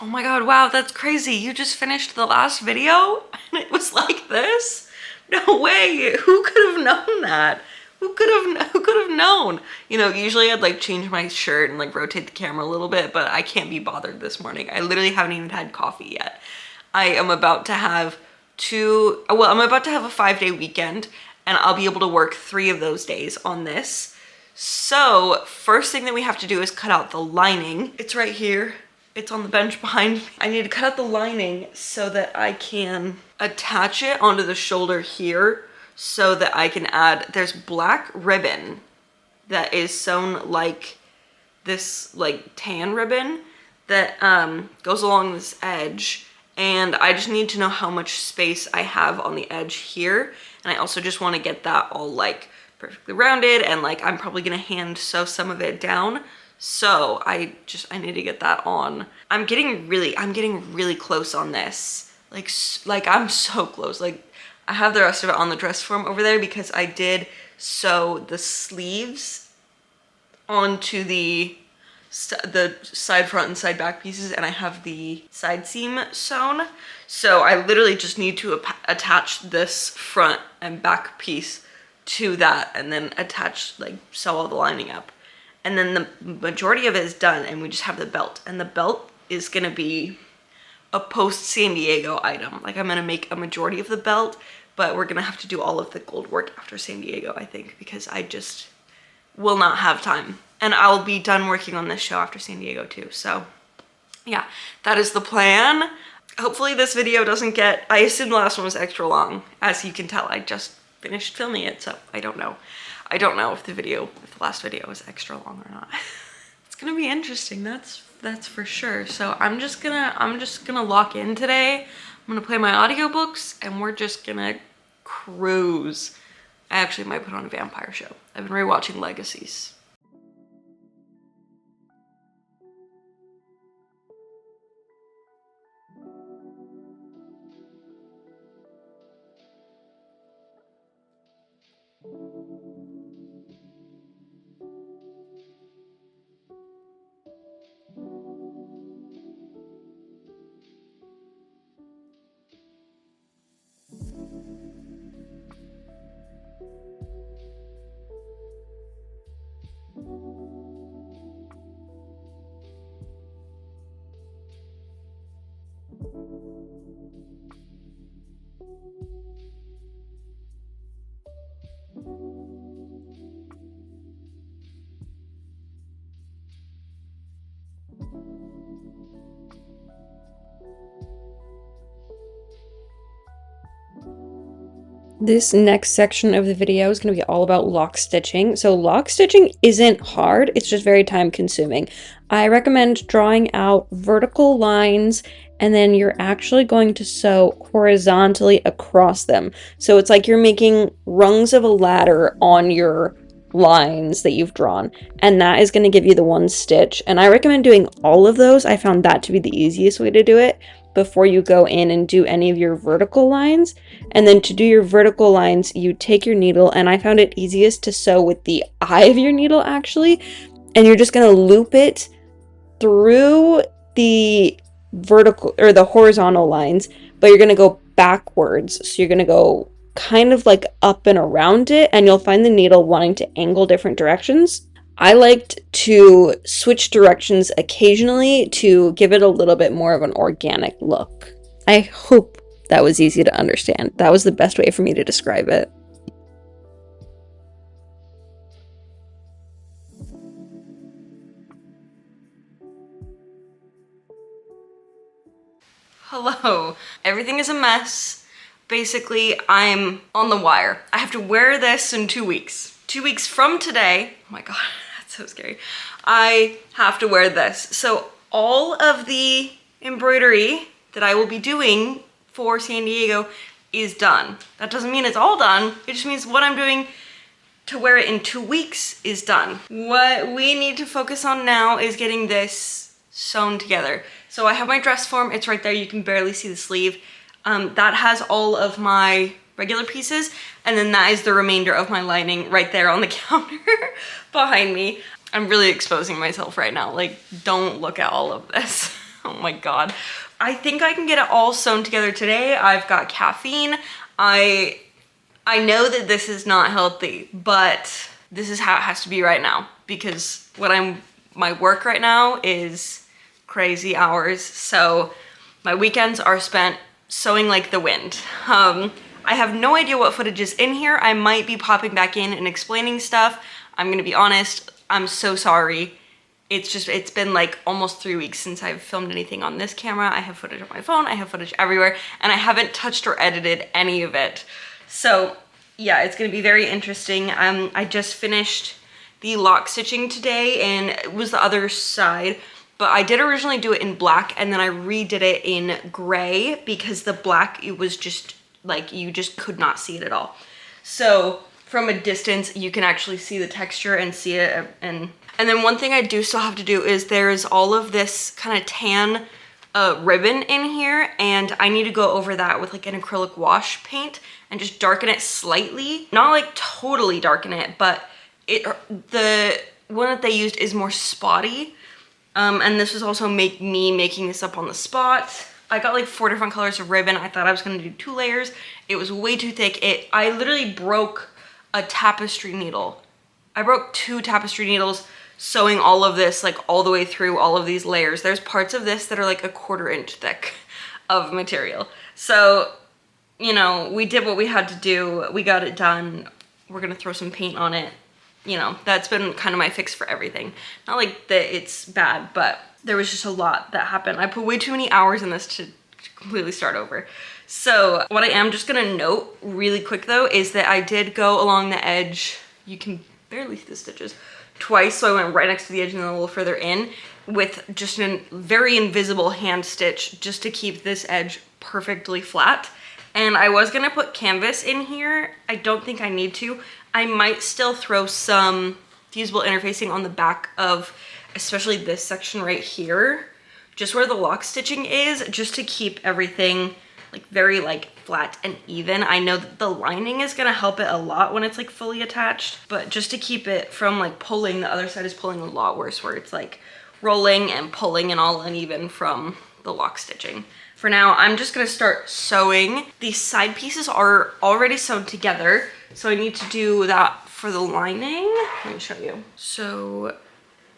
Oh my god, wow, that's crazy. You just finished the last video and it was like this? No way. Who could have known that? Who could have known? You know, usually I'd like change my shirt and like rotate the camera a little bit, but I can't be bothered this morning. I literally haven't even had coffee yet. I am about to have I'm about to have a 5-day weekend and I'll be able to work 3 of those days on this. So first thing that we have to do is cut out the lining. It's right here. It's on the bench behind me. I need to cut out the lining so that I can attach it onto the shoulder here so that I can add, there's black ribbon that is sewn like this like tan ribbon that goes along this edge, and I just need to know how much space I have on the edge here, and I also just want to get that all like perfectly rounded, and like I'm probably gonna hand sew some of it down. So I need to get that on. I'm getting really close on this. Like I'm so close. Like I have the rest of it on the dress form over there because I did sew the sleeves onto the side front and side back pieces, and I have the side seam sewn. So I literally just need to attach this front and back piece to that and then sew all the lining up. And then the majority of it is done and we just have the belt. And the belt is gonna be a post San Diego item. Like I'm gonna make a majority of the belt, but we're gonna have to do all of the gold work after San Diego, I think, because I just will not have time. And I'll be done working on this show after San Diego too. So yeah, that is the plan. Hopefully this video doesn't get, I assume the last one was extra long. As you can tell, I just finished filming it, so I don't know. I don't know if the last video was extra long or not. It's gonna be interesting, that's for sure. So I'm just gonna lock in today. I'm gonna play my audiobooks and we're just gonna cruise. I actually might put on a vampire show. I've been rewatching Legacies. This next section of the video is going to be all about lock stitching. So lock stitching isn't hard, it's just very time consuming. I recommend drawing out vertical lines and then you're actually going to sew horizontally across them. So it's like you're making rungs of a ladder on your lines that you've drawn, and that is going to give you the one stitch. And I recommend doing all of those. I found that to be the easiest way to do it before you go in and do any of your vertical lines. And then to do your vertical lines, you take your needle, and I found it easiest to sew with the eye of your needle actually, and you're just going to loop it through the vertical or the horizontal lines, but you're going to go backwards. So you're going to go kind of like up and around it, and you'll find the needle wanting to angle different directions. I liked to switch directions occasionally to give it a little bit more of an organic look. I hope that was easy to understand. That was the best way for me to describe it. Hello. Everything is a mess. Basically, I'm on the wire. I have to wear this in 2 weeks. 2 weeks from today. Oh my god, that's so scary. I have to wear this. So all of the embroidery that I will be doing for San Diego is done. That doesn't mean it's all done. It just means what I'm doing to wear it in 2 weeks is done. What we need to focus on now is getting this sewn together. So I have my dress form, it's right there, you can barely see the sleeve. That has all of my regular pieces, and then that is the remainder of my lining right there on the counter behind me. I'm really exposing myself right now, like don't look at all of this. Oh my God. I think I can get it all sewn together today. I've got caffeine. I know that this is not healthy, but this is how it has to be right now because my work right now is crazy hours. So my weekends are spent sewing like the wind. I have no idea what footage is in here. I might be popping back in and explaining stuff. I'm gonna be honest, I'm so sorry. It's been like almost 3 weeks since I've filmed anything on this camera. I have footage on my phone, I have footage everywhere, and I haven't touched or edited any of it. So yeah, it's gonna be very interesting. I just finished the lock stitching today and it was the other side, but I did originally do it in black and then I redid it in gray because the black, it was just like, you just could not see it at all. So from a distance, you can actually see the texture and see it. And then one thing I do still have to do is there's all of this kind of tan ribbon in here, and I need to go over that with like an acrylic wash paint and just darken it slightly. Not like totally darken it, but the one that they used is more spotty. And this was also me making this up on the spot. I got like 4 different colors of ribbon. I thought I was gonna do 2 layers. It was way too thick. I literally broke a tapestry needle. I broke 2 tapestry needles sewing all of this like all the way through all of these layers. There's parts of this that are like a 1/4 inch thick of material. So, you know, we did what we had to do. We got it done. We're gonna throw some paint on it. You know, that's been kind of my fix for everything. Not like that it's bad, but there was just a lot that happened. I put way too many hours in this to completely start over. So what I am just gonna note really quick though is that I did go along the edge, you can barely see the stitches, twice. So I went right next to the edge and then a little further in with just a very invisible hand stitch just to keep this edge perfectly flat. And I was gonna put canvas in here. I don't think I need to. I might still throw some fusible interfacing on the back of, especially this section right here, just where the lock stitching is, just to keep everything like very like flat and even. I know that the lining is gonna help it a lot when it's like fully attached, but just to keep it from like pulling, the other side is pulling a lot worse where it's like rolling and pulling and all uneven from the lock stitching. For now, I'm just gonna start sewing. These side pieces are already sewn together, so I need to do that for the lining. Let me show you. So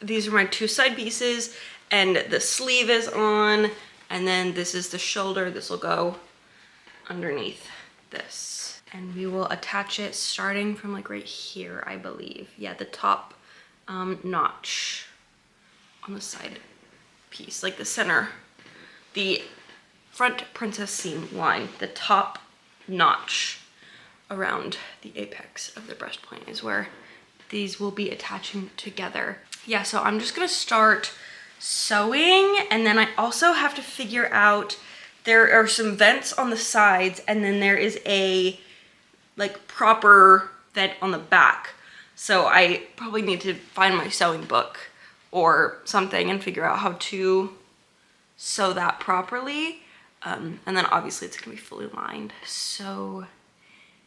these are my 2 side pieces and the sleeve is on, and then this is the shoulder. This will go underneath this. And we will attach it starting from like right here, I believe. Yeah, the top notch on the side piece, like the center, the front princess seam line, the top notch around the apex of the breastplate is where these will be attaching together. Yeah, so I'm just gonna start sewing, and then I also have to figure out, there are some vents on the sides and then there is a like proper vent on the back. So I probably need to find my sewing book or something and figure out how to sew that properly. And then obviously it's gonna be fully lined. So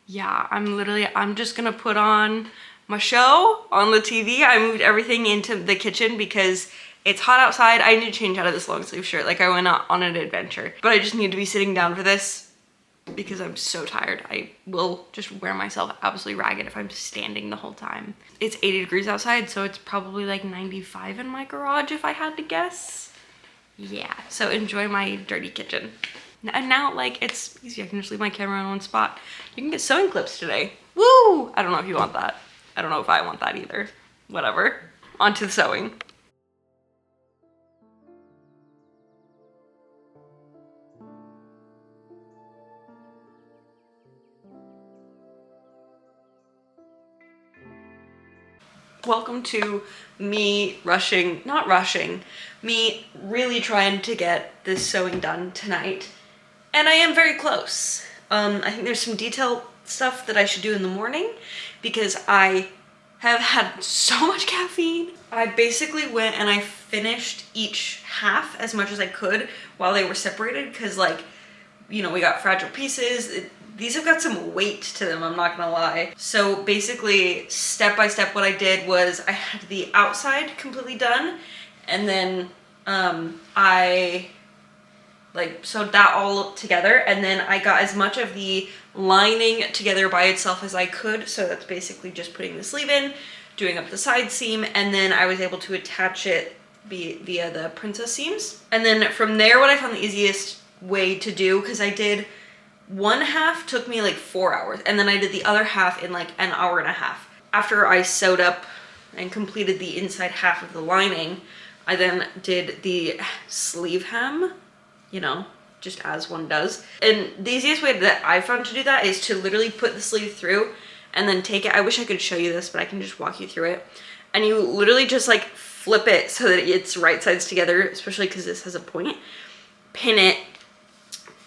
yeah, I'm just gonna put on my show on the TV. I moved everything into the kitchen because it's hot outside. I need to change out of this long sleeve shirt. Like I went out on an adventure, but I just need to be sitting down for this because I'm so tired. I will just wear myself absolutely ragged if I'm standing the whole time. It's 80 degrees outside, so it's probably like 95 in my garage if I had to guess. Yeah, so enjoy my dirty kitchen. And now, like, it's easy. I can just leave my camera in one spot. You can get sewing clips today. Woo! I don't know if you want that. I don't know if I want that either. Whatever. On to the sewing. Welcome to me not rushing, me really trying to get this sewing done tonight. And I am very close. I think there's some detail stuff that I should do in the morning because I have had so much caffeine. I basically went and I finished each half as much as I could while they were separated because, like, you know, we got fragile pieces. These have got some weight to them, I'm not gonna lie. So basically, step by step, what I did was I had the outside completely done, and then I like sewed that all together, and then I got as much of the lining together by itself as I could. So that's basically just putting the sleeve in, doing up the side seam, and then I was able to attach it via the princess seams. And then from there, what I found the easiest way to do, because I did one half took me like 4 hours, and then I did the other half in like an hour and a half. After I sewed up and completed the inside half of the lining, I then did the sleeve hem, you know, just as one does. And the easiest way that I found to do that is to literally put the sleeve through and then take it. I wish I could show you this, but I can just walk you through it. And you literally just like flip it so that it's right sides together, especially because this has a point. Pin it,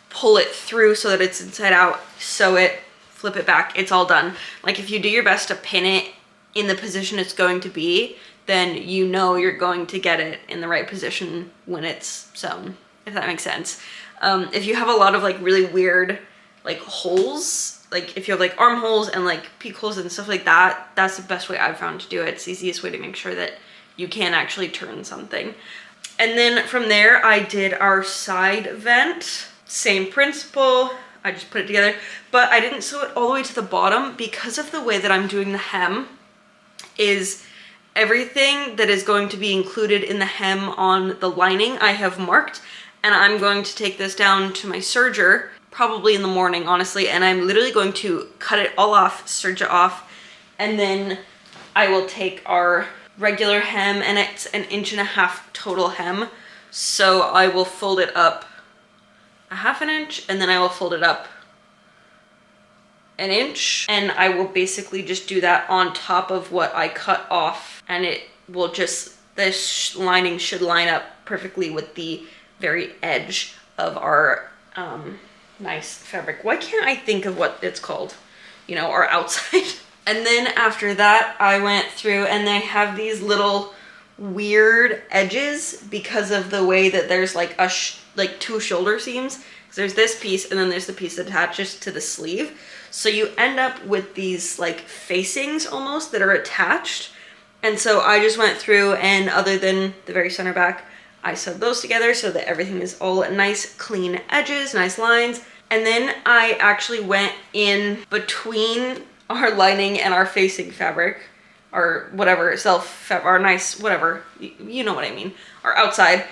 pull it through so that it's inside out, sew it, flip it back, it's all done. Like if you do your best to pin it in the position it's going to be, then you know you're going to get it in the right position when it's sewn, if that makes sense. If you have a lot of like really weird like holes, like if you have like armholes and like peek holes and stuff like that, that's the best way I've found to do it. It's the easiest way to make sure that you can actually turn something. And then from there, I did our side vent. Same principle, I just put it together, but I didn't sew it all the way to the bottom because of the way that I'm doing the hem. Is everything that is going to be included in the hem on the lining I have marked, and I'm going to take this down to my serger probably in the morning, honestly, and I'm literally going to cut it all off, serge it off, and then I will take our regular hem, and it's an 1.5 inch total hem, so I will fold it up 1/2 inch, and then I will fold it up 1 inch, and I will basically just do that on top of what I cut off, and it will just, this lining should line up perfectly with the very edge of our nice fabric. Why can't I think of what it's called? You know, our outside. And then after that, I went through, and they have these little weird edges because of the way that there's like like 2 shoulder seams. There's this piece, and then there's the piece that attaches to the sleeve. So you end up with these like facings almost that are attached. And so I just went through, and other than the very center back, I sewed those together so that everything is all nice, clean edges, nice lines. And then I actually went in between our lining and our facing fabric, or whatever, our nice, whatever, you know what I mean, our outside.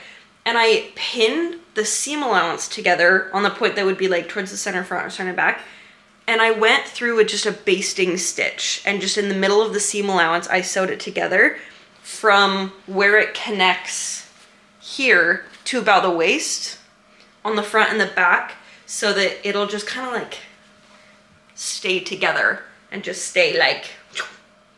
And I pinned the seam allowance together on the point that would be like towards the center front or center back. And I went through with just a basting stitch, and just in the middle of the seam allowance, I sewed it together from where it connects here to about the waist on the front and the back, so that it'll just kind of like stay together and just stay like,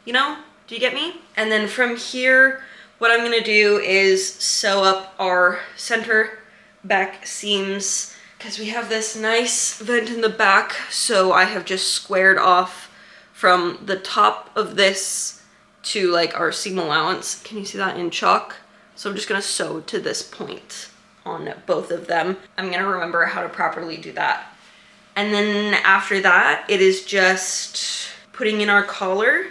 you know, do you get me? And then from here, what I'm gonna do is sew up our center back seams, because we have this nice vent in the back. So I have just squared off from the top of this to like our seam allowance. Can you see that in chalk? So I'm just gonna sew to this point on both of them. I'm gonna remember how to properly do that. And then after that, it is just putting in our collar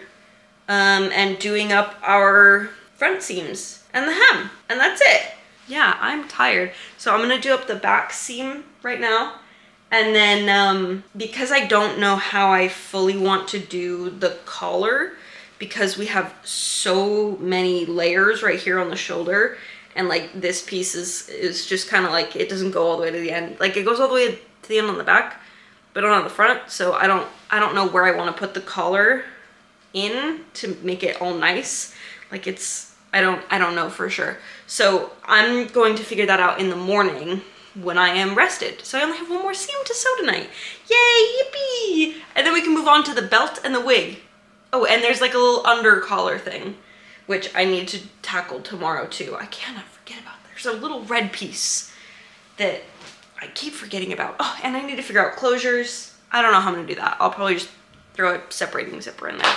and doing up our front seams and the hem, and that's it. Yeah, I'm tired. So I'm gonna do up the back seam right now. And then because I don't know how I fully want to do the collar, because we have so many layers right here on the shoulder, and like this piece is just kind of like, it doesn't go all the way to the end. Like it goes all the way to the end on the back, but not on the front. So I don't know where I want to put the collar in to make it all nice. Like I don't know for sure. So I'm going to figure that out in the morning when I am rested. So I only have one more seam to sew tonight. Yay, yippee! And then we can move on to the belt and the wig. Oh, and there's like a little under collar thing, which I need to tackle tomorrow too. I cannot forget about that. There's a little red piece that I keep forgetting about. Oh, and I need to figure out closures. I don't know how I'm gonna do that. I'll probably just throw a separating zipper in there,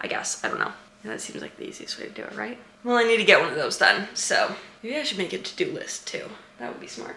I guess. I don't know. And that seems like the easiest way to do it, right? Well, I need to get one of those done, so maybe I should make a to-do list too. That would be smart.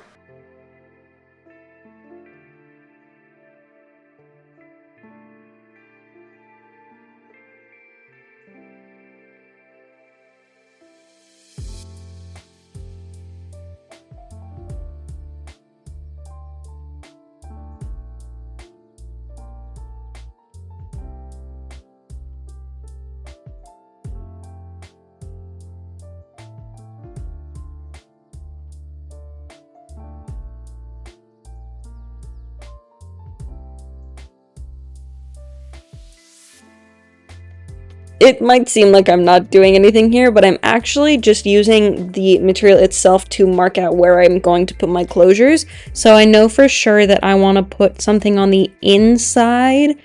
it might seem like I'm not doing anything here, but I'm actually just using the material itself to mark out where I'm going to put my closures. So I know for sure that I want to put something on the inside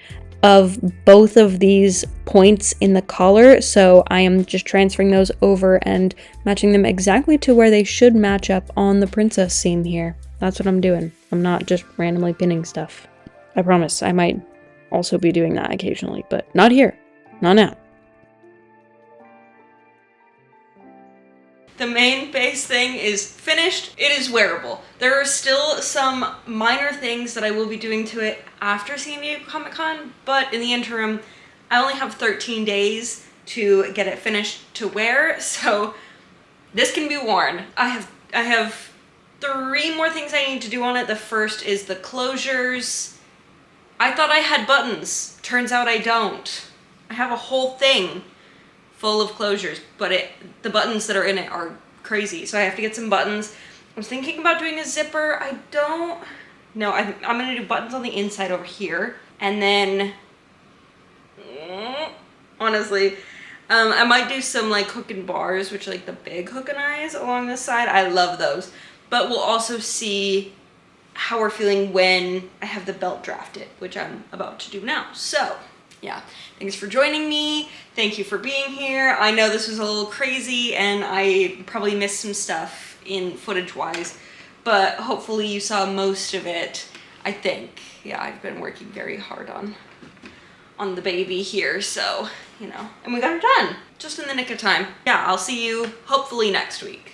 of both of these points in the collar, so I am just transferring those over and matching them exactly to where they should match up on the princess seam here. That's what I'm doing. I'm not just randomly pinning stuff. I promise I might also be doing that occasionally, but not here. Not now. The main base thing is finished. It is wearable. There are still some minor things that I will be doing to it after San Diego Comic-Con, but in the interim, I only have 13 days to get it finished to wear, so this can be worn. I have 3 more things I need to do on it. The first is the closures. I thought I had buttons. Turns out I don't. I have a whole thing full of closures, but the buttons that are in it are crazy, so I have to get some buttons. I was thinking about doing a zipper. I don't know. I'm gonna do buttons on the inside over here, and then honestly, I might do some like hook and bars, which are like the big hook and eyes along the side. I love those, but we'll also see how we're feeling when I have the belt drafted, which I'm about to do now. So yeah, thanks for joining me. Thank you for being here. I know this was a little crazy and I probably missed some stuff in footage-wise, but hopefully you saw most of it, I think. Yeah, I've been working very hard on the baby here, so, you know, and we got her done just in the nick of time. Yeah, I'll see you hopefully next week.